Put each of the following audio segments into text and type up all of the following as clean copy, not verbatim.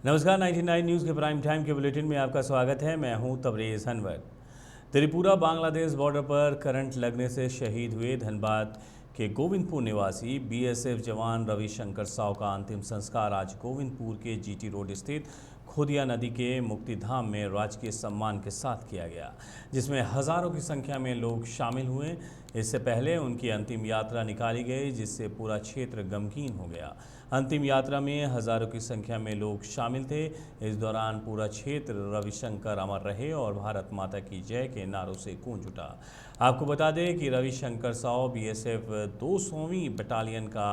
नमस्कार 99 न्यूज़ के prime time के बुलेटिन में आपका स्वागत है। मैं हूं तबरेज़ अनवर। त्रिपुरा बांग्लादेश बॉर्डर पर करंट लगने से शहीद हुए धनबाद के गोविंदपुर निवासी बीएसएफ जवान रविशंकर साव का अंतिम संस्कार आज गोविंदपुर के जीटी रोड स्थित खोदिया नदी के मुक्तिधाम में राजकीय सम्मान के साथ किया गया, जिसमें हज़ारों की संख्या में लोग शामिल हुए। इससे पहले उनकी अंतिम यात्रा निकाली गई, जिससे पूरा क्षेत्र गमगीन हो गया। अंतिम यात्रा में हज़ारों की संख्या में लोग शामिल थे। इस दौरान पूरा क्षेत्र रविशंकर अमर रहे और भारत माता की जय के नारों से गूंज उठा। आपको बता दें कि रविशंकर साव बीएसएफ 200वीं बटालियन का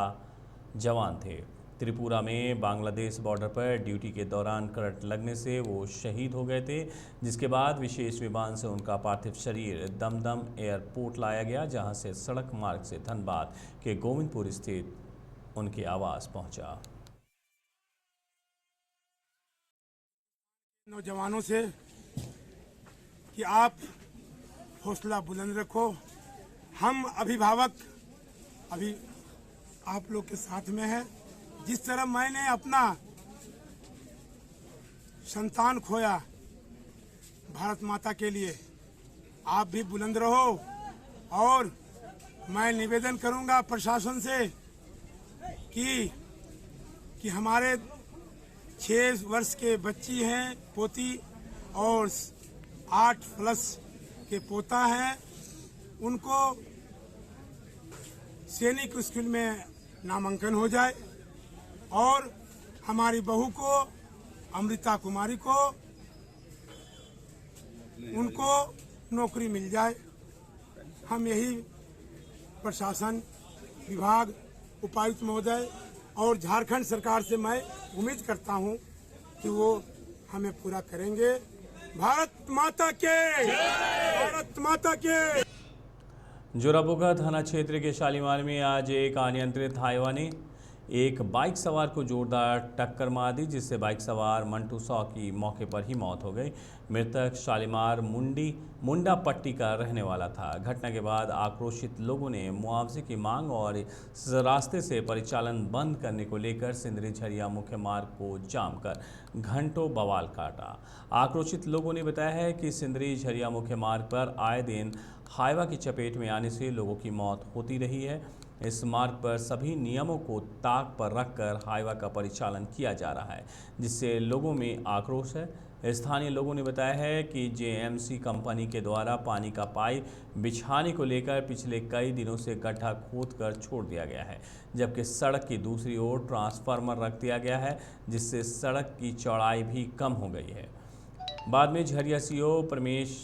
जवान थे। त्रिपुरा में बांग्लादेश बॉर्डर पर ड्यूटी के दौरान करंट लगने से वो शहीद हो गए थे, जिसके बाद विशेष विमान से उनका पार्थिव शरीर दमदम एयरपोर्ट लाया गया, जहां से सड़क मार्ग से धनबाद के गोविंदपुर स्थित उनके आवास पहुंचा। नौजवानों से कि आप हौसला बुलंद रखो। हम अभिभावक अभी आप लोग के साथ में है। जिस तरह मैंने अपना संतान खोया भारत माता के लिए, आप भी बुलंद रहो। और मैं निवेदन करूंगा प्रशासन से कि हमारे 6 वर्ष के बच्ची हैं पोती और 8+ के पोता हैं, उनको सैनिक स्कूल में नामांकन हो जाए और हमारी बहू को अमृता कुमारी को उनको नौकरी मिल जाए। हम यही प्रशासन विभाग, उपायुक्त महोदय और झारखंड सरकार से मैं उम्मीद करता हूं कि वो हमें पूरा करेंगे। भारत माता के, भारत माता के। जोरापोखा थाना क्षेत्र के शालीमार में आज एक अनियंत्रित हाईवा ने एक बाइक सवार को जोरदार टक्कर मार दी, जिससे बाइक सवार मंटू साव की मौके पर ही मौत हो गई। मृतक शालीमार मुंडा पट्टी का रहने वाला था। घटना के बाद आक्रोशित लोगों ने मुआवजे की मांग और इस रास्ते से परिचालन बंद करने को लेकर सिंदरी झरिया मुख्य मार्ग को जाम कर घंटों बवाल काटा। आक्रोशित लोगों ने बताया है कि सिंदरी झरिया मुख्य मार्ग पर आए दिन हाईवा की चपेट में आने से लोगों की मौत होती रही है। इस मार्ग पर सभी नियमों को ताक पर रखकर हाईवा का परिचालन किया जा रहा है, जिससे लोगों में आक्रोश है। स्थानीय लोगों ने बताया है कि जेएमसी कंपनी के द्वारा पानी का पाइप बिछाने को लेकर पिछले कई दिनों से गड्ढा खोदकर छोड़ दिया गया है, जबकि सड़क की दूसरी ओर ट्रांसफार्मर रख दिया गया है, जिससे सड़क की चौड़ाई भी कम हो गई है। बाद में झरिया सीओ परमेश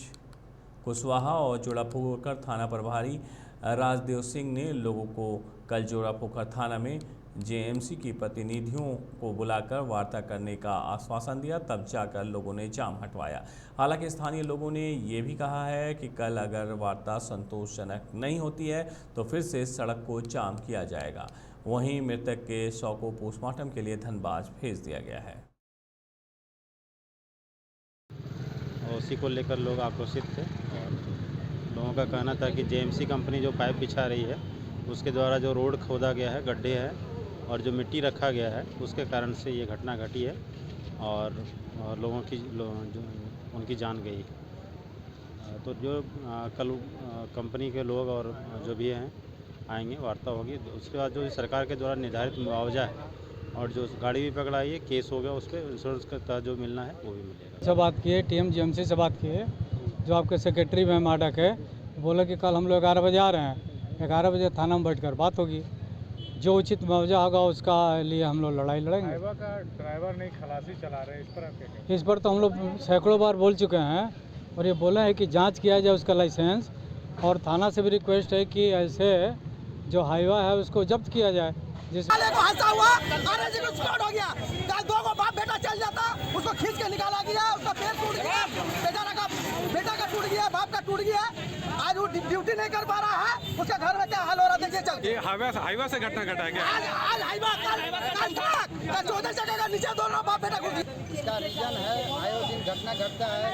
कुशवाहा और जोरापोखर थाना प्रभारी राजदेव सिंह ने लोगों को कल जोरापोखर थाना में जेएमसी की प्रतिनिधियों को बुलाकर वार्ता करने का आश्वासन दिया, तब जाकर लोगों ने जाम हटवाया। हालांकि स्थानीय लोगों ने ये भी कहा है कि कल अगर वार्ता संतोषजनक नहीं होती है तो फिर से सड़क को जाम किया जाएगा। वहीं मृतक के शव को पोस्टमार्टम के लिए धनबाद भेज दिया गया है। उसी को लेकर लोग आक्रोशित थे और लोगों का कहना था कि जेएमसी कंपनी जो पाइप बिछा रही है उसके द्वारा जो रोड खोदा गया है, गड्ढे हैं और जो मिट्टी रखा गया है, उसके कारण से ये घटना घटी है और लोगों की उनकी जान गई। तो जो कल कंपनी के लोग और जो भी हैं आएंगे, वार्ता होगी। उसके बाद जो सरकार के द्वारा निर्धारित मुआवजा है और जो गाड़ी भी पकड़ाई है, केस हो गया, उस पर इंश्योरेंस का तहत जो मिलना है वो भी मिलेगा। से बात किए, टीएम जेएमसी से बात किए, जो आपके सेक्रेटरी में माडक है, बोले कि कल हम लोग 11 बजे आ रहे हैं, 11 बजे थाना में बैठकर बात होगी, जो उचित मुआवजा होगा उसका लिए हम लोग लड़ाई लड़ेंगे। हाईवा का ड्राइवर नहीं खलासी चला रहे, इस पर आप क्या कहेंगे? इस पर तो हम लोग सैकड़ों बार बोल चुके हैं और ये बोले हैं कि जांच किया जाए उसका लाइसेंस, और थाना से भी रिक्वेस्ट है कि ऐसे जो हाईवा है उसको जब्त किया जाए। जिस को हादसा हुआ, आरएसी को स्पॉट हो गया, कल 2 को बाप बेटा चल जाता, उसको खींच के निकाला गया, उसका पेट टूट गया, बेटा का टूट गया, बाप का टूट गया। आज वो ड्यूटी नहीं कर पा रहा है, उसका घर में क्या हाल हो रहा है देखिए चल। ये हाईवा से घटना घटा है क्या? आज हाईवा कल 14 जगह का नीचे दोनों बाप बेटा को। इसका रीजन है, आए दिन घटना घटता है।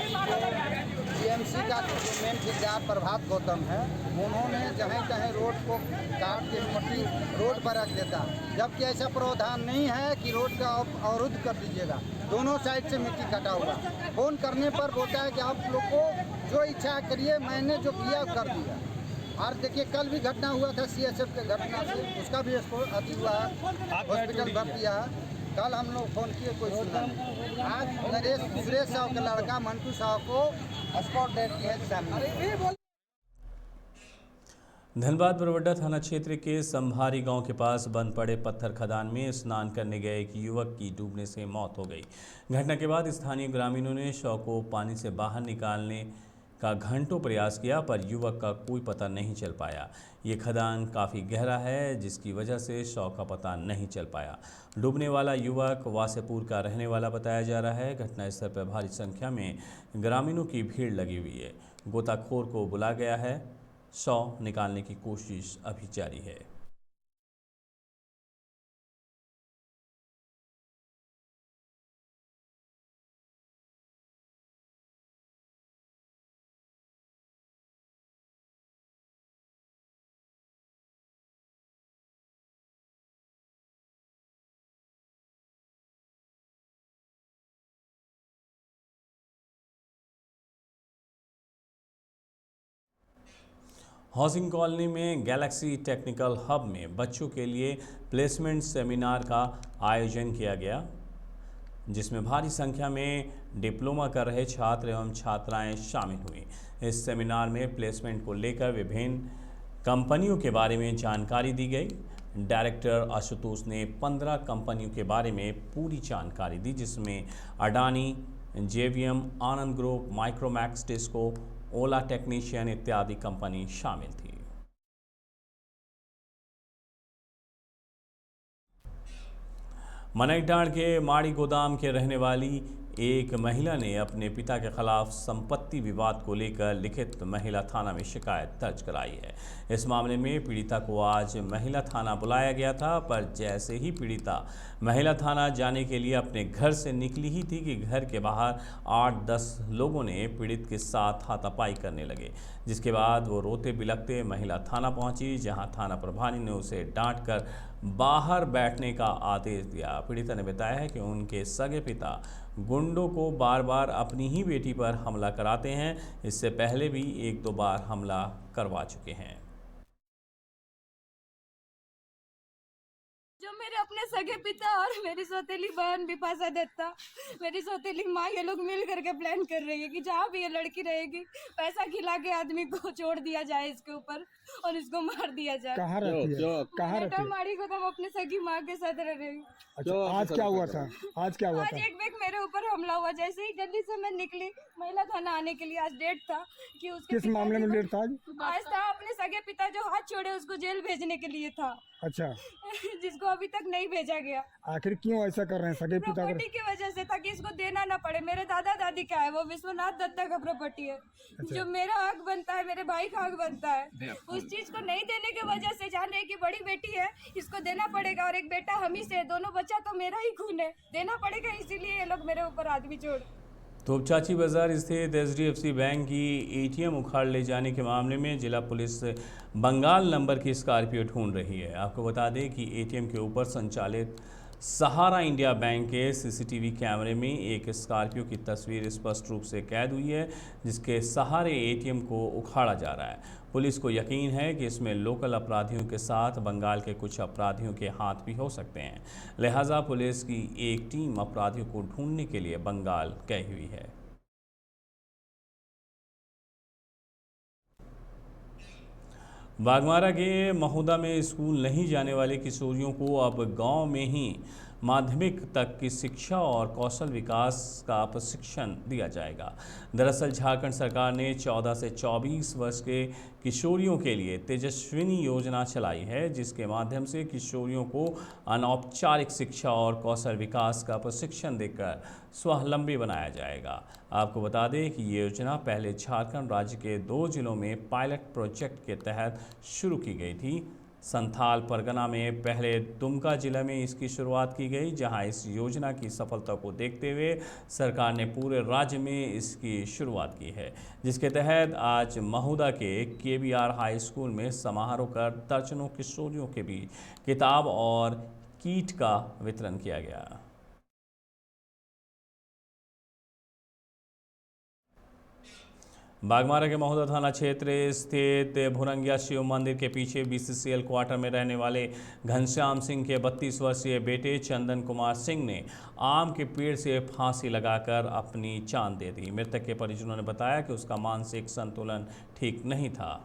जेएमसी का जो मेन ठेकेदार प्रभात गौतम है, उन्होंने जहाँ तहाँ रोड को काट के मट्टी रोड पर रख देता, जबकि ऐसा प्रावधान नहीं है कि रोड का अवरुद्ध कर दीजिएगा। दोनों साइड से मिट्टी कटा हुआ। फोन करने पर बोलता है कि आप लोग को जो इच्छा करिए, मैंने जो किया कर दिया। और देखिए कल भी घटना हुआ था सीएसएफ के घटना से, उसका भी अति हुआ है, हॉस्पिटल भर्ती है। कल हम लोग फोन किए, कोई सुना नहीं। आज सुरेश साहब का लड़का मंटू साहब को स्पॉट डेड किया सामने। धनबाद बरवड्डा थाना क्षेत्र के संभारी गांव के पास बंद पड़े पत्थर खदान में स्नान करने गए एक युवक की डूबने से मौत हो गई। घटना के बाद स्थानीय ग्रामीणों ने शव को पानी से बाहर निकालने का घंटों प्रयास किया, पर युवक का कोई पता नहीं चल पाया। ये खदान काफ़ी गहरा है, जिसकी वजह से शव का पता नहीं चल पाया। डूबने वाला युवक वासेपुर का रहने वाला बताया जा रहा है। घटनास्थल पर भारी संख्या में ग्रामीणों की भीड़ लगी हुई है। गोताखोर को बुलाया गया है। शव निकालने की कोशिश अभी जारी है। हाउसिंग कॉलोनी में गैलेक्सी टेक्निकल हब में बच्चों के लिए प्लेसमेंट सेमिनार का आयोजन किया गया, जिसमें भारी संख्या में डिप्लोमा कर रहे छात्र एवं छात्राएं शामिल हुई। इस सेमिनार में प्लेसमेंट को लेकर विभिन्न कंपनियों के बारे में जानकारी दी गई। डायरेक्टर आशुतोष ने 15 कंपनियों के बारे में पूरी जानकारी दी, जिसमें अडानी, जेवीएम, आनंद ग्रुप, माइक्रोमैक्स, टिस्को, ओला टेक्नीशियन इत्यादि कंपनी शामिल थी। मनईटांड़ के माड़ी गोदाम के रहने वाली एक महिला ने अपने पिता के खिलाफ संपत्ति विवाद को लेकर लिखित महिला थाना में शिकायत दर्ज कराई है। इस मामले में पीड़िता को आज महिला थाना बुलाया गया था, पर जैसे ही पीड़िता महिला थाना जाने के लिए अपने घर से निकली ही थी कि घर के बाहर 8-10 लोगों ने पीड़ित के साथ हाथापाई करने लगे, जिसके बाद वो रोते बिलखते महिला थाना पहुंची, जहां थाना प्रभारी ने उसे डांट कर बाहर बैठने का आदेश दिया। पीड़िता ने बताया है कि उनके सगे पिता गुंडों को बार बार अपनी ही बेटी पर हमला कराते हैं। इससे पहले भी 1-2 बार हमला करवा चुके हैं। जो मेरे अपने सगे पिता और मेरी सौतेली बहन बिपाशा दत्ता, मेरी सौतेली माँ, ये लोग मिल करके प्लान कर रही है कि जहाँ भी ये लड़की रहेगी पैसा खिला के आदमी को छोड़ दिया जाए इसके ऊपर और इसको मार दिया जाए। कहाँ रहती है? कहाँ रहती है? माड़ी को हम अपने सगी माँ के साथ रह रही। अच्छा, आज क्या हुआ था? आज क्या हुआ था? आज एक बैग मेरे ऊपर हमला हुआ। जैसे ही जल्दी से मैं निकली महिला थाना आने के लिए, आज डेट था कि उसके किस मामले में डेट था? आज था अपने सगे पिता जो हाथ छोड़े उसको जेल भेजने के लिए था। अच्छा, जिसको अभी तक नहीं भेजा गया। आखिर क्यों ऐसा कर रहे हैं? सगे पिता प्रॉपर्टी की वजह से था कि इसको देना ना पड़े। मेरे दादा दादी का है, वो विश्वनाथ दत्ता का प्रॉपर्टी है। अच्छा। जो मेरा हक बनता है, मेरे भाई का हक बनता है, उस चीज को नहीं देने की वजह से जान रहे कि बड़ी बेटी है, इसको देना पड़ेगा, और एक बेटा हम ही से, दोनों बच्चा तो मेरा ही खून है, देना पड़ेगा, इसीलिए ये लोग मेरे ऊपर आदमी छोड़। तोपचाची बाजार स्थित HDFC बैंक की ATM उखाड़ ले जाने के मामले में जिला पुलिस बंगाल नंबर की स्कॉर्पियो ढूंढ रही है। आपको बता दें कि ATM के ऊपर संचालित सहारा इंडिया बैंक के CCTV कैमरे में एक स्कॉर्पियो की तस्वीर स्पष्ट रूप से कैद हुई है, जिसके सहारे ATM को उखाड़ा जा रहा है। पुलिस को यकीन है कि इसमें लोकल अपराधियों के साथ बंगाल के कुछ अपराधियों के हाथ भी हो सकते हैं, लिहाजा पुलिस की एक टीम अपराधियों को ढूंढने के लिए बंगाल गई हुई है। बागमारा के महुदा में स्कूल नहीं जाने वाले किशोरियों को अब गांव में ही माध्यमिक तक की शिक्षा और कौशल विकास का प्रशिक्षण दिया जाएगा। दरअसल झारखंड सरकार ने 14 से 24 वर्ष के किशोरियों के लिए तेजस्विनी योजना चलाई है, जिसके माध्यम से किशोरियों को अनौपचारिक शिक्षा और कौशल विकास का प्रशिक्षण देकर स्वावलंबी बनाया जाएगा। आपको बता दें कि ये योजना पहले झारखंड राज्य के 2 जिलों में पायलट प्रोजेक्ट के तहत शुरू की गई थी। संथाल परगना में पहले दुमका जिले में इसकी शुरुआत की गई, जहां इस योजना की सफलता को देखते हुए सरकार ने पूरे राज्य में इसकी शुरुआत की है, जिसके तहत आज महुदा के KBR हाई स्कूल में समारोह कर दर्जनों किशोरियों के बीच किताब और किट का वितरण किया गया। बागमारा के महुदा थाना क्षेत्र स्थित भुरंगिया शिव मंदिर के पीछे BCCL क्वार्टर में रहने वाले घनश्याम सिंह के 32 वर्षीय बेटे चंदन कुमार सिंह ने आम के पेड़ से फांसी लगाकर अपनी जान दे दी। मृतक के परिजनों ने बताया कि उसका मानसिक संतुलन ठीक नहीं था।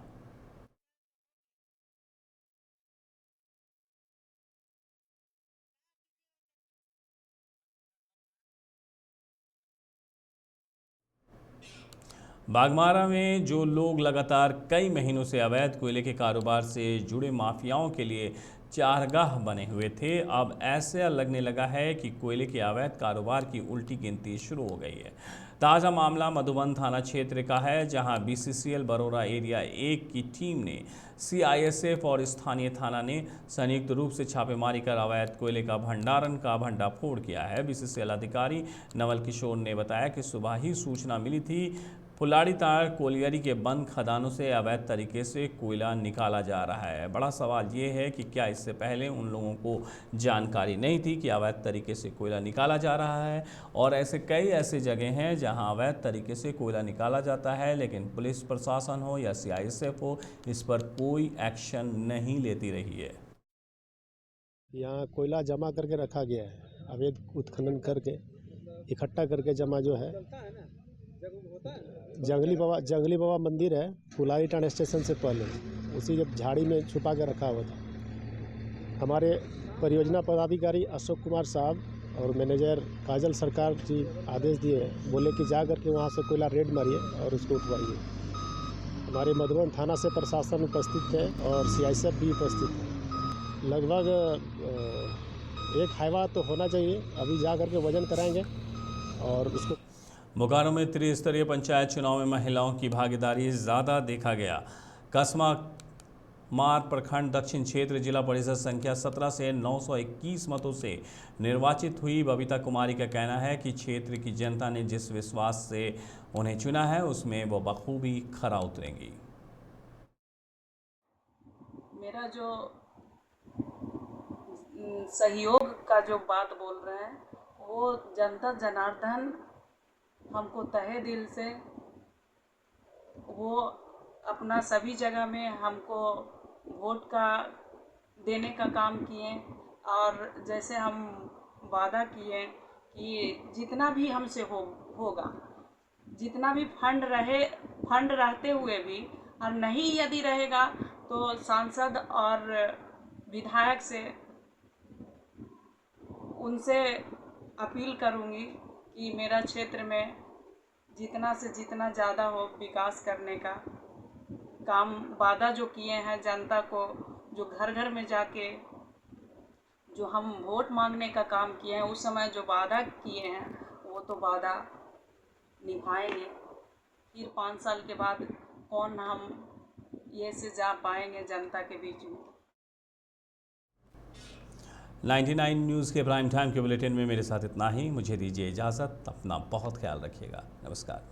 बागमारा में जो लोग लगातार कई महीनों से अवैध कोयले के कारोबार से जुड़े माफियाओं के लिए चारगाह बने हुए थे, अब ऐसा लगने लगा है कि कोयले के अवैध कारोबार की उल्टी गिनती शुरू हो गई है। ताज़ा मामला मधुबन थाना क्षेत्र का है, जहां BCCL बरोरा एरिया 1 की टीम ने CISF और स्थानीय थाना ने संयुक्त रूप से छापेमारी कर अवैध कोयले का भंडारण का भंडाफोड़ किया है। BCCL अधिकारी नवल किशोर ने बताया कि सुबह ही सूचना मिली थी पुलाड़ी तार कोलियरी के बंद खदानों से अवैध तरीके से कोयला निकाला जा रहा है। बड़ा सवाल ये है कि क्या इससे पहले उन लोगों को जानकारी नहीं थी कि अवैध तरीके से कोयला निकाला जा रहा है, और कई ऐसे जगह हैं जहां अवैध तरीके से कोयला निकाला जाता है, लेकिन पुलिस प्रशासन हो या CISF हो, इस पर कोई एक्शन नहीं लेती रही है। यहाँ कोयला जमा करके रखा गया है, अवैध उत्खनन करके इकट्ठा करके जमा जो है जंगली बाबा मंदिर है पुलाड़ी टाउन स्टेशन से पहले, उसी जब झाड़ी में छुपा के रखा हुआ था। हमारे परियोजना पदाधिकारी अशोक कुमार साहब और मैनेजर काजल सरकार जी आदेश दिए, बोले कि जा करके वहाँ से कोयला रेड मारिए और उसको उठवाइए। हमारे मधुबन थाना से प्रशासन उपस्थित है और CISF भी उपस्थित है। लगभग एक हाईवा तो होना चाहिए, अभी जा करके वजन कराएंगे और उसको। बोकारो में त्रिस्तरीय पंचायत चुनाव में महिलाओं की भागीदारी ज़्यादा देखा गया। कस्बा मार प्रखंड दक्षिण क्षेत्र जिला परिषद संख्या 17 से 921 मतों से निर्वाचित हुई बबीता कुमारी का कहना है कि क्षेत्र की जनता ने जिस विश्वास से उन्हें चुना है, उसमें वो बखूबी खरा उतरेंगी। मेरा जो सहयोग का जो बात बोल रहे हैं, वो जनता जनार्दन हमको तहे दिल से वो अपना सभी जगह में हमको वोट का देने का काम किए, और जैसे हम वादा किए कि जितना भी हमसे होगा, जितना भी फंड रहते हुए भी, और नहीं यदि रहेगा तो सांसद और विधायक से उनसे अपील करूंगी कि मेरा क्षेत्र में जितना से जितना ज़्यादा हो विकास करने का काम, वादा जो किए हैं जनता को, जो घर घर में जाके जो हम वोट मांगने का काम किए हैं, उस समय जो वादा किए हैं वो तो वादा निभाएंगे। फिर 5 साल के बाद कौन हम ये से जा पाएंगे जनता के बीच में। 99 न्यूज़ के प्राइम टाइम के बुलेटिन में मेरे साथ इतना ही। मुझे दीजिए इजाज़त। अपना बहुत ख्याल रखिएगा। नमस्कार।